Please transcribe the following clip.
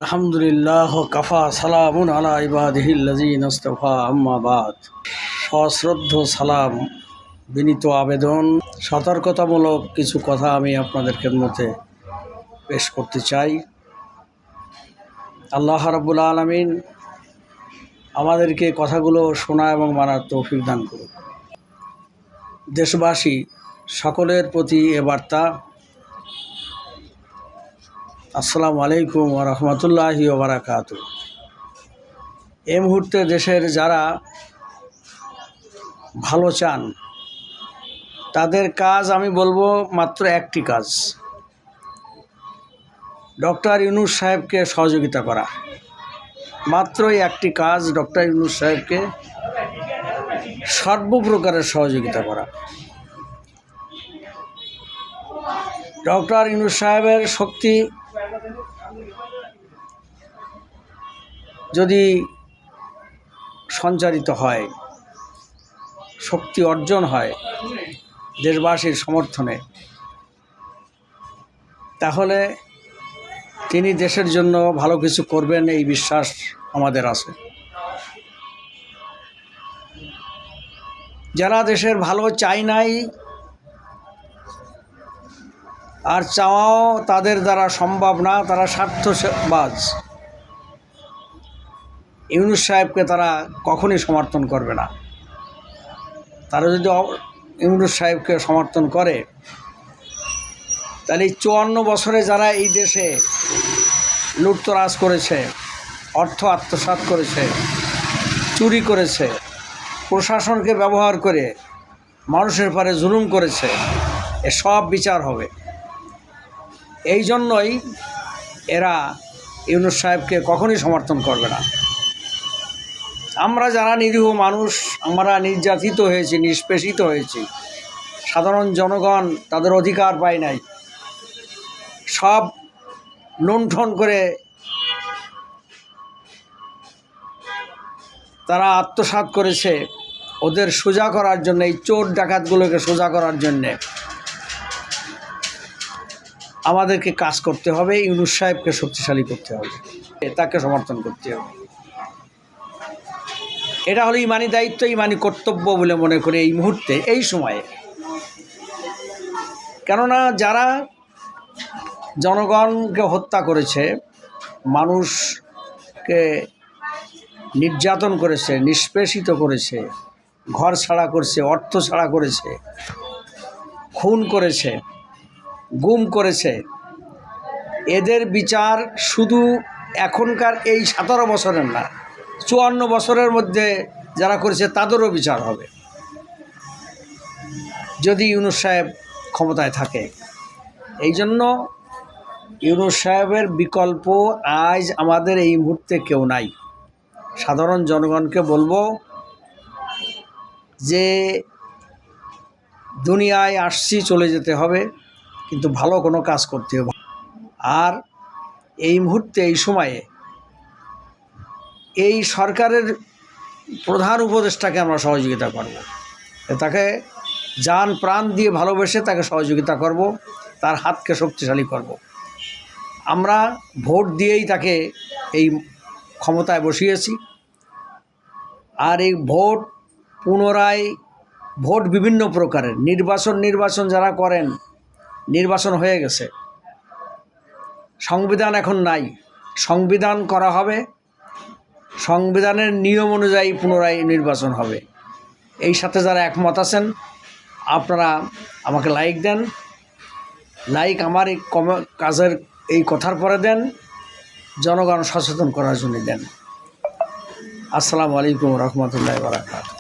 আলহামদুলিল্লাহ কাফা সালামুন আলা ইবাদিহিল্লাযীনা ইসতাফা আম্মা বাদ। সশ্রদ্ধ সালাম, বিনীত আবেদন, সতর্কতামূলক কিছু কথা আমি আপনাদের খেদমতে পেশ করতে চাই। আল্লাহ রাব্বুল আলামিন আমাদেরকে কথাগুলো শোনা এবং মানার তৌফিক দান করুন। দেশবাসী সকলের প্রতি এ বার্তা, আসসালামু আলাইকুম ওয়া রাহমাতুল্লাহি ওয়া বারাকাতুহু। এই মুহূর্তে দেশের যারা ভালো চান তাদের কাজ আমি বলবো মাত্র একটি কাজ, ডক্টর ইউনূস সাহেবকে সহযোগিতা করা। মাত্রই একটি কাজ, ডক্টর ইউনূস সাহেবকে সর্বপ্রকারের সহযোগিতা করা। ডক্টর ইউনূস সাহেবের শক্তি যদি সঞ্চারিত হয়, শক্তি অর্জন হয় দেশবাসীর সমর্থনে, তাহলে তিনি দেশের জন্য ভালো কিছু করবেন, এই বিশ্বাস আমাদের আছে। যারা দেশের ভালো চাই নাই আর চাওয়াও তাদের দ্বারা সম্ভব না, তারা স্বার্থবাজ, ইউনূস সাহেবকে তারা কখনই সমর্থন করবে না। তারা যদি ইউনূস সাহেবকে সমর্থন করে, তাহলে এই 54 বছরে যারা এই দেশে লুটতরাজ করেছে, অর্থ আত্মসাৎ করেছে, চুরি করেছে, প্রশাসনকে ব্যবহার করে মানুষের পরে জুলুম করেছে, সব বিচার হবে। এই জন্যই এরা ইউনূস সাহেবকে কখনই সমর্থন করবে না। আমরা যারা নিরীহ মানুষ, আমরা নির্যাতিত হয়েছি, নিষ্পেষিত হয়েছি, সাধারণ জনগণ তাদের অধিকার পায় নাই, সব লুণ্ঠন করে তারা আত্মসাৎ করেছে। ওদের সোজা করার জন্য, এই চোর ডাকাতগুলোকে সোজা করার জন্যে আমাদেরকে কাজ করতে হবে, ইউনূস সাহেবকে শক্তিশালী করতে হবে, তাকে সমর্থন করতে হবে। এটা হলো ইমানি দায়িত্ব, ইমানি কর্তব্য বলে মনে করি এই মুহূর্তে, এই সময়ে। কেননা যারা জনগণকে হত্যা করেছে, মানুষকে নির্যাতন করেছে, নিষ্পেষিত করেছে, ঘর ছাড়া করেছে, অর্থ ছাড়া করেছে, খুন করেছে, গুম করেছে, এদের বিচার শুধু এখনকার এই 17 বছরের না, 54 বছরের মধ্যে যারা করেছে তাদেরও বিচার হবে, যদি ইউনূস সাহেব ক্ষমতায় থাকে। এই জন্য ইউনূস সাহেবের বিকল্প আজ আমাদের এই মুহূর্তে কেউ নাই। সাধারণ জনগণকে বলবো যে দুনিয়ায় আসছি, চলে যেতে হবে, কিন্তু ভালো কোনো কাজ করতে হবে। আর এই মুহূর্তে, এই সময়ে এই সরকারের প্রধান উপদেষ্টাকে আমরা সহযোগিতা করব, তাকে জান প্রাণ দিয়ে ভালোবেসে তাকে সহযোগিতা করব, তার হাতকে শক্তিশালী করব। আমরা ভোট দিয়েই তাকে এই ক্ষমতায় বসিয়েছি। আর এই ভোট পুনরায়, ভোট বিভিন্ন প্রকারের, নির্বাচন যারা করেন, নির্বাচন হয়ে গেছে, সংবিধান এখন নাই, সংবিধান করা হবে, সংবিধানের নিয়ম অনুযায়ী পুনরায় নির্বাচন হবে। এই সাথে যারা একমত আছেন আপনারা আমাকে লাইক দেন, লাইক আমার এই কাজের এই কথার পরে দেন, জনগণ সচেতন করার জন্য দেন। আসসালামু আলাইকুম ওয়া রাহমাতুল্লাহি ওয়া বারাকাতুহু।